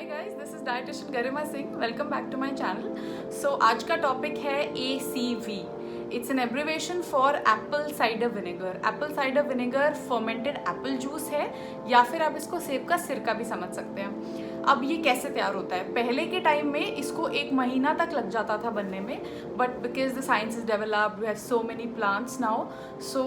Hi guys, this is dietitian Garima Singh. Welcome back to my channel. So आज का topic है ACV। It's an abbreviation for apple cider vinegar. Apple cider vinegar fermented apple juice है, या फिर आप इसको सेब का सिरका भी समझ सकते हैं। अब ये कैसे तैयार होता है? पहले के टाइम में इसको 1 महीना तक लग जाता था बनने में, but because the science is developed, we have so many plants now, so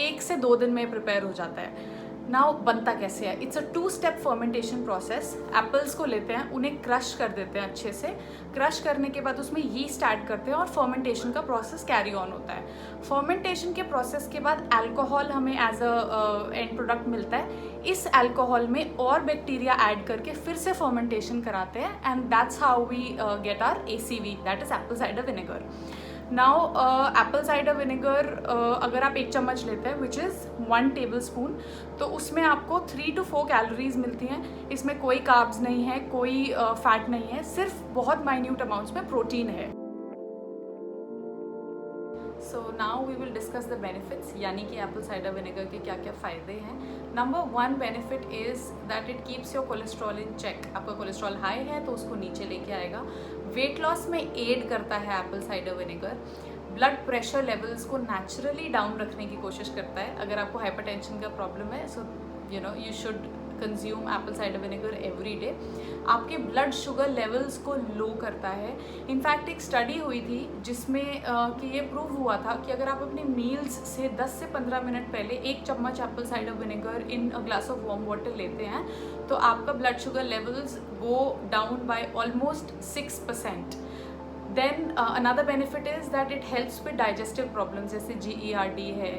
1 से 2 दिन में प्रिपेयर हो जाता है। नाउ बनता कैसे है? It's a two step fermentation process. Apples को लेते हैं, उन्हें क्रश कर देते हैं अच्छे से। क्रश करने के बाद उसमें यीस्ट ऐड करते हैं और फर्मेंटेशन का प्रोसेस कैरी ऑन होता है। फर्मेंटेशन के प्रोसेस के बाद अल्कोहल हमें एज अ एंड प्रोडक्ट मिलता है। इस अल्कोहल में और बैक्टीरिया ऐड करके फिर से फर्मेंटेशन कराते हैं, and that's how we get our ACV, that is apple cider vinegar. Now apple cider vinegar अगर आप 1 चम्मच लेते हैं, विच इज़ 1 टेबल स्पून, तो उसमें आपको 3 to 4 कैलोरीज मिलती हैं। इसमें कोई कार्ब्स नहीं है, कोई फैट नहीं है, सिर्फ बहुत माइन्यूट अमाउंट्स में प्रोटीन है। So now we will discuss the benefits, यानी कि एप्पल साइडर विनेगर के क्या क्या फ़ायदे हैं। Number 1 benefit is that it keeps your cholesterol in check. आपका कोलेस्ट्रॉल हाई है तो उसको नीचे लेके आएगा। वेट लॉस में एड करता है Apple cider vinegar. Blood pressure levels को नेचुरली डाउन रखने की कोशिश करता है। अगर आपको हाइपरटेंशन का प्रॉब्लम है, so you should consume apple cider vinegar every day. आपके ब्लड शुगर लेवल्स को लो करता है। इनफैक्ट एक स्टडी हुई थी जिसमें कि ये प्रूव हुआ था कि अगर आप अपनी मील्स से 10 से 15 मिनट पहले 1 चम्मच apple cider vinegar in a glass of warm water लेते हैं, तो आपका blood sugar levels go down by almost 6%। Then another benefit is that it helps with digestive problems, जैसे GERD है,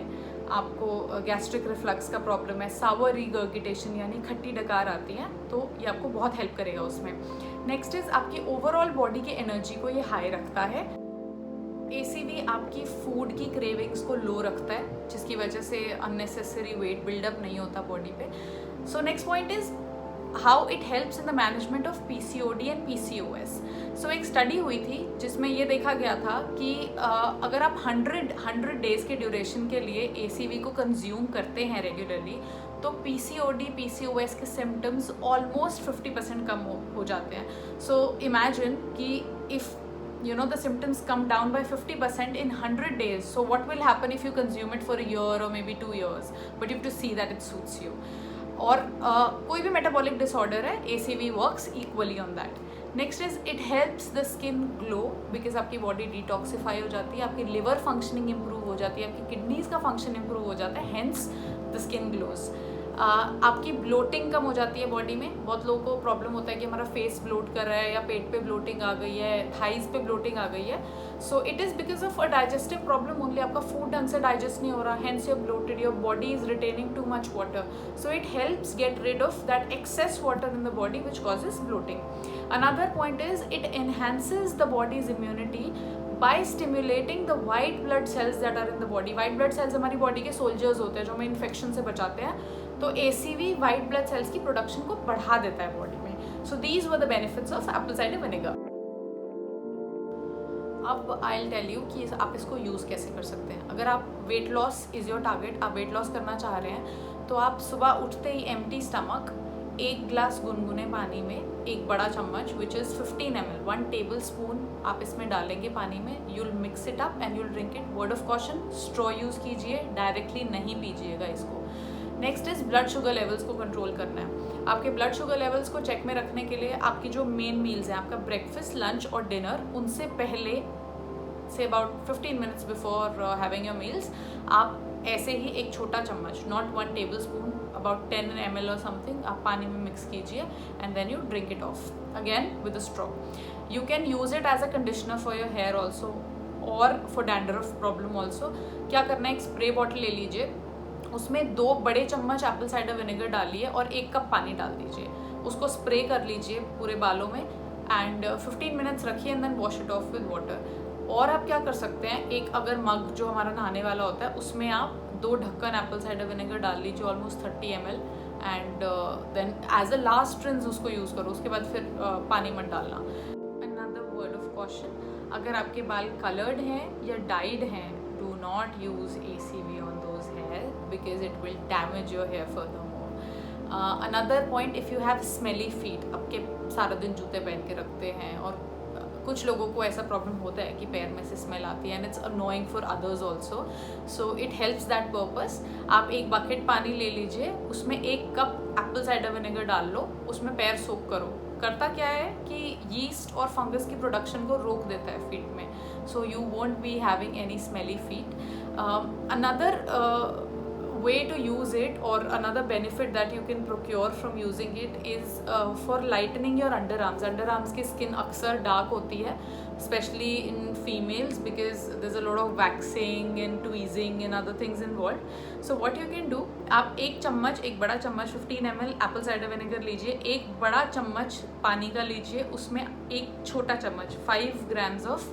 आपको गैस्ट्रिक रिफ्लक्स का प्रॉब्लम है, सावर रिगर्गिटेशन यानी खट्टी डकार आती है, तो ये आपको बहुत हेल्प करेगा उसमें। नेक्स्ट इज़ आपकी ओवरऑल बॉडी की एनर्जी को ये हाई रखता है। ACV आपकी फूड की क्रेविंग्स को लो रखता है, जिसकी वजह से अननेसेसरी वेट बिल्डअप नहीं होता बॉडी पे। So next point is how it helps in the management of PCOD and PCOS। सो एक स्टडी हुई थी जिसमें ये देखा गया था कि अगर आप 100 डेज के ड्यूरेशन के लिए ACV को कंज्यूम करते हैं रेगुलरली, तो PCOD PCOS के सिम्टम्स ऑलमोस्ट 50% कम हो जाते हैं। सो इमेजिन कि if the symptoms come down by 50% in 100 days, so what will happen if you consume it for a year or maybe 2 years, but you have to see that it suits you. और कोई भी metabolic disorder है, ACV works equally on that. Next is it helps the skin glow, because आपकी body detoxify हो जाती है, आपकी liver functioning improve हो जाती है, आपकी किडनीज का फंक्शन इंप्रूव हो जाता है, हेंस द स्किन ग्लोज। आपकी ब्लोटिंग कम हो जाती है बॉडी में। बहुत लोगों को प्रॉब्लम होता है कि हमारा फेस ब्लोट कर रहा है, या पेट पे ब्लोटिंग आ गई है, थाइज पे ब्लोटिंग आ गई है। So it is because of a digestive problem only. आपका फूड ढंग से डाइजेस्ट नहीं हो रहा, hence you're bloated, your body is retaining too much water, so it helps get rid of that excess water in the body which causes bloating. Another point is it enhances the body's immunity by stimulating the white blood cells that are in the body. White blood cells हमारी body के soldiers होते हैं जो हमें infection से बचाते हैं, तो ACV वाइट ब्लड सेल्स की प्रोडक्शन को बढ़ा देता है बॉडी में। So these were the benefits of Apple cider vinegar. अब आई विल टेल यू कि आप इसको यूज़ कैसे कर सकते हैं। अगर आप weight loss is your target, आप वेट लॉस करना चाह रहे हैं, तो आप सुबह उठते ही एम्प्टी स्टमक 1 ग्लास गुनगुने पानी में 1 बड़ा चम्मच which is 15 ml, 1 table spoon आप इसमें डालेंगे पानी में। You'll mix it up and you'll drink it. Word of caution, straw use कीजिए, डायरेक्टली नहीं पीजिएगा इसको। Next is blood sugar levels को कंट्रोल करना है। आपके ब्लड शुगर लेवल्स को चेक में रखने के लिए आपकी जो मेन मील्स हैं, आपका ब्रेकफास्ट, लंच और डिनर, उनसे पहले से about 15 minutes before having your meals, आप ऐसे ही 1 छोटा चम्मच, not 1 tablespoon, about 10 ml और समथिंग, आप पानी में मिक्स कीजिए and then you drink it off again with a straw. You can use it as a conditioner for your hair also और फॉर डैंड्रफ प्रॉब्लम ऑल्सो। क्या करना है, एक स्प्रे बॉटल ले लीजिए, उसमें 2 बड़े चम्मच एप्पल साइडर विनेगर डालिए और 1 कप पानी डाल दीजिए, उसको स्प्रे कर लीजिए पूरे बालों में एंड 15 मिनट्स रखिए and then wash it off with water. और आप क्या कर सकते हैं, एक अगर मग जो हमारा नहाने वाला होता है, उसमें आप 2 ढक्कन एप्पल साइडर विनेगर डाल लीजिए, almost 30 ml, and then as a last rinse उसको यूज़ करो, उसके बाद फिर पानी मत डालना। अनदर वर्ड ऑफ कॉशन, अगर आपके बाल कलर्ड हैं या डाइड हैं, do not use ACV on those hair because it will damage your hair further more. Another point, if you have smelly feet, आपके सारा दिन जूते पहन के रखते हैं और कुछ लोगों को ऐसा प्रॉब्लम होता है कि पैर में से स्मेल आती है and it's annoying for others also, so it helps that purpose. आप एक बकेट पानी ले लीजिए, उसमें 1 कप एप्पल साइडर विनेगर डाल लो, उसमें पैर सोक करो। करता क्या है कि यीस्ट और फंगस की प्रोडक्शन को रोक देता है फीट में, so you won't be having any smelly feet. Another way to use it, or another benefit that you can procure from using it is for lightening your underarms. Underarms की skin अक्सर dark होती है, especially in females, because there's a lot of waxing and tweezing and other things involved. So what you can do, आप एक बड़ा चम्मच 15 ml Apple cider vinegar लीजिए, एक बड़ा चम्मच पानी का लीजिए, उसमें एक छोटा चम्मच 5 grams ऑफ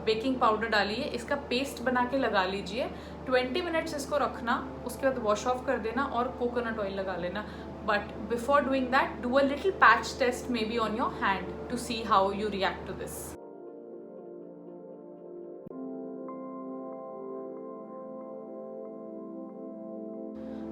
बेकिंग पाउडर डालिए, इसका पेस्ट बना के लगा लीजिए, 20 मिनट्स इसको रखना, उसके बाद वॉश ऑफ कर देना और कोकोनट ऑयल लगा लेना। But before doing that, do a little patch test maybe on your hand to see how you react to this.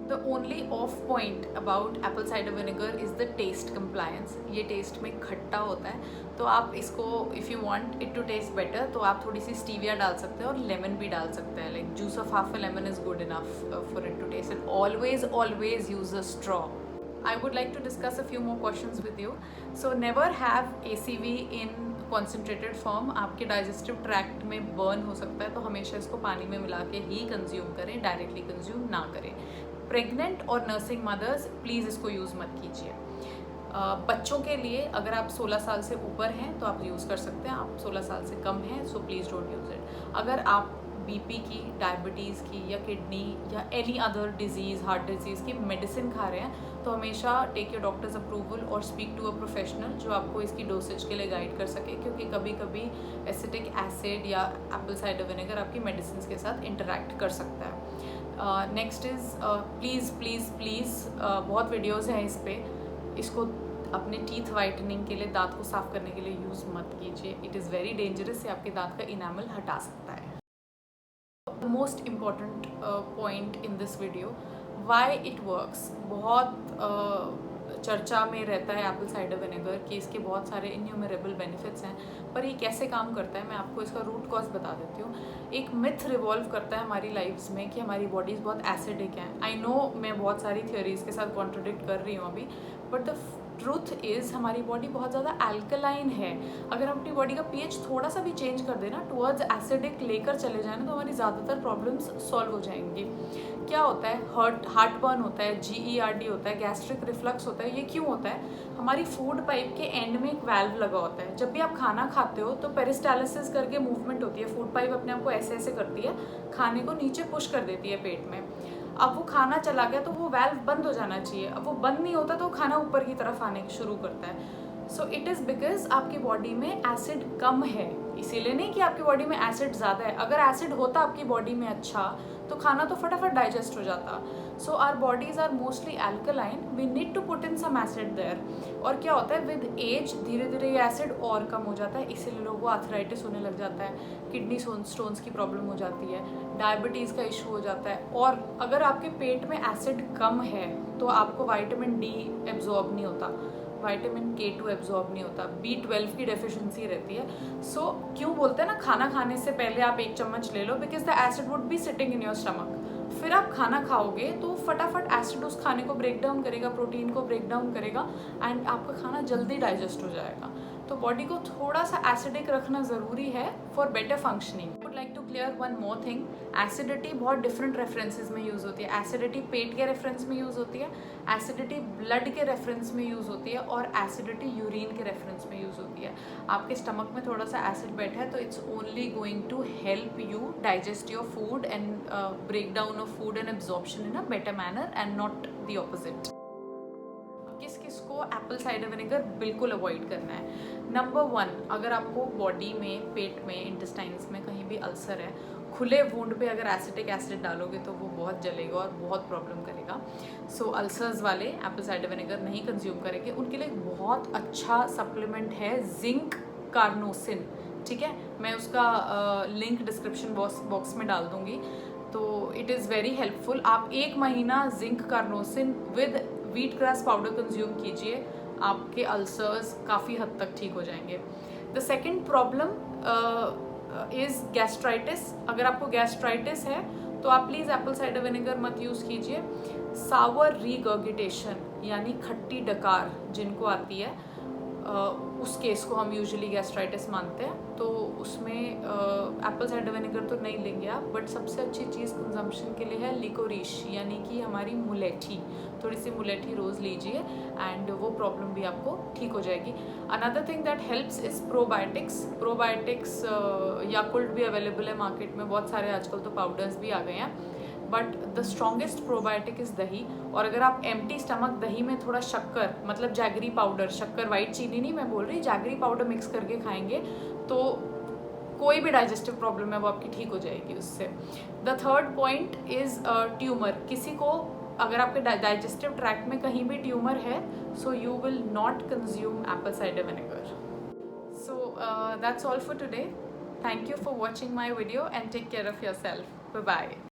The only off point about apple cider vinegar is the taste compliance. ये test में खट्टा होता है, तो आप इसको if you want it to taste better तो आप थोड़ी सी स्टीविया डाल सकते हैं और लेमन भी डाल सकते हैं, like juice of half a lemon is good enough for it to taste. And always use a straw. I would like to discuss a few more questions with you. So never have ACV in concentrated form. आपके digestive tract में burn हो सकता है, तो हमेशा इसको पानी में मिला के ही कंज्यूम करें, डायरेक्टली कंज्यूम ना करें। प्रेग्नेंट और नर्सिंग मदर्स प्लीज़ इसको यूज़ मत कीजिए। बच्चों के लिए अगर आप 16 साल से ऊपर हैं तो आप यूज़ कर सकते हैं, आप 16 साल से कम हैं so please don't use it. अगर आप बीपी की, डायबिटीज़ की या किडनी या any other disease, heart disease की मेडिसिन खा रहे हैं तो हमेशा टेक योर डॉक्टर्स अप्रूवल और स्पीक टू अ प्रोफेशनल जो आपको इसकी डोसेज के लिए गाइड कर सके, क्योंकि कभी कभी एसिटिक एसिड या एप्पल साइडर विनेगर आपकी मेडिसिन के साथ इंटरेक्ट कर सकता है। नेक्स्ट इज़ प्लीज़ बहुत वीडियोज़ हैं इस पर, इसको अपने टीथ वाइटनिंग के लिए, दांत को साफ़ करने के लिए यूज़ मत कीजिए। इट इज़ वेरी डेंजरस, ये आपके दांत का इनामल हटा सकता है। The most important point in this video, why it works. बहुत चर्चा में रहता है एप्पल साइडर विनेगर कि इसके बहुत सारे इन्यूमरेबल बेनिफिट्स हैं, पर ये कैसे काम करता है मैं आपको इसका रूट कॉज बता देती हूँ। एक मिथ रिवॉल्व करता है हमारी लाइफ्स में कि हमारी बॉडीज़ बहुत एसिडिक हैं। आई नो मैं बहुत सारी थियोरीज़ के साथ कॉन्ट्रोडिक्ट कर रही हूँ अभी, बट द ट्रूथ इज़ हमारी बॉडी बहुत ज़्यादा अल्कलाइन है। अगर हम अपनी बॉडी का पीएच थोड़ा सा भी चेंज कर देना, टुवर्ड्स एसिडिक लेकर चले जाए ना, तो हमारी ज़्यादातर प्रॉब्लम्स सॉल्व हो जाएंगी। क्या होता है? हार्ट बर्न होता है, GERD होता है, गैस्ट्रिक रिफ्लक्स होता है। ये क्यों होता है? हमारी फूड पाइप के एंड में एक वाल्व लगा होता है। जब भी आप खाना खाते हो तो पेरिस्टालिसिस करके मूवमेंट होती है, फूड पाइप अपने आप को ऐसे ऐसे करती है, खाने को नीचे पुश कर देती है पेट में। अब वो खाना चला गया तो वो वाल्व बंद हो जाना चाहिए, अब वो बंद नहीं होता तो खाना ऊपर की तरफ आने शुरू करता है। सो इट इज़ बिकॉज आपकी बॉडी में एसिड कम है, इसीलिए नहीं कि आपकी बॉडी में एसिड ज़्यादा है। अगर एसिड होता आपकी बॉडी में अच्छा तो खाना तो फटाफट डाइजेस्ट हो जाता। So our bodies are mostly alkaline, we need to put in some acid there. और क्या होता है, विद एज धीरे धीरे ये एसिड और कम हो जाता है, इसीलिए लोगों को आर्थराइटिस होने लग जाता है, किडनी स्टोन्स की प्रॉब्लम हो जाती है, डायबिटीज़ का इशू हो जाता है। और अगर आपके पेट में एसिड कम है तो आपको विटामिन D एब्जॉर्ब नहीं होता, विटामिन K2 एब्जॉर्ब नहीं होता, B12 की डेफिशिएंसी रहती है। सो क्यों बोलते हैं ना, खाना खाने से पहले आप 1 चम्मच ले लो, because the acid would be sitting in your stomach. फिर आप खाना खाओगे तो फटाफट एसिड उस खाने को ब्रेक डाउन करेगा, प्रोटीन को ब्रेक डाउन करेगा एंड आपका खाना जल्दी डाइजेस्ट हो जाएगा। तो बॉडी को थोड़ा सा एसिडिक रखना ज़रूरी है for better functioning. Would like to clear one more thing, acidity बहुत डिफरेंट रेफरेंसेस में यूज़ होती है। एसिडिटी पेट के रेफरेंस में यूज़ होती है, एसिडिटी ब्लड के रेफरेंस में यूज़ होती है, और एसिडिटी यूरिन के रेफरेंस में यूज़ होती है। आपके स्टमक में थोड़ा सा एसिड बैठा है तो it's only going to help you digest your food and break down of food and absorption in a better manner and not the opposite. किस को एप्पल साइडर विनेगर बिल्कुल अवॉइड करना है? नंबर 1, अगर आपको बॉडी में, पेट में, इंटेस्टाइन्स में कहीं भी अल्सर है, खुले वुंड पे अगर एसिटिक एसिड डालोगे तो वो बहुत जलेगा और बहुत प्रॉब्लम करेगा। सो अल्सर्स वाले एप्पल साइडर विनेगर नहीं कंज्यूम करेंगे। उनके लिए एक बहुत अच्छा सप्लीमेंट है जिंक कार्नोसिन, ठीक है, मैं उसका लिंक डिस्क्रिप्शन बॉक्स में डाल दूँगी। तो इट इज़ वेरी हेल्पफुल। आप 1 महीना zinc carnosine with wheat grass powder consume कीजिए, आपके अल्सर्स काफ़ी हद तक ठीक हो जाएंगे। The second problem is gastritis. अगर आपको गैस्ट्राइटिस है तो आप प्लीज़ एप्पल साइडर विनेगर मत यूज़ कीजिए। सावर रीगर्गिटेशन यानी खट्टी डकार जिनको आती है, उस केस को हम यूजुअली गैस्ट्राइटिस मानते हैं, तो उसमें एप्पल साइडर विनेगर तो नहीं लेंगे आप, बट सबसे अच्छी चीज़ कंजम्पशन के लिए है लिकोरिश यानी कि हमारी मुलेठी। थोड़ी सी मुलेठी रोज़ लीजिए एंड वो प्रॉब्लम भी आपको ठीक हो जाएगी। Another thing that helps is probiotics. Probiotics Yakult भी अवेलेबल है मार्केट में, बहुत सारे आजकल तो पाउडर्स भी आ गए हैं, but the strongest probiotic is दही। और अगर आप एम्प्टी स्टमक दही में थोड़ा शक्कर, मतलब जैगरी पाउडर, शक्कर वाइट चीनी नहीं मैं बोल रही, जैगरी पाउडर मिक्स करके खाएंगे तो कोई भी डाइजेस्टिव प्रॉब्लम है वो आपकी ठीक हो जाएगी उससे। The third point is tumour. किसी को अगर आपके डाइजेस्टिव ट्रैक्ट में कहीं भी ट्यूमर है, so you will not consume apple cider vinegar. So that's all for today. Thank you for watching my video and take care of yourself. Bye bye.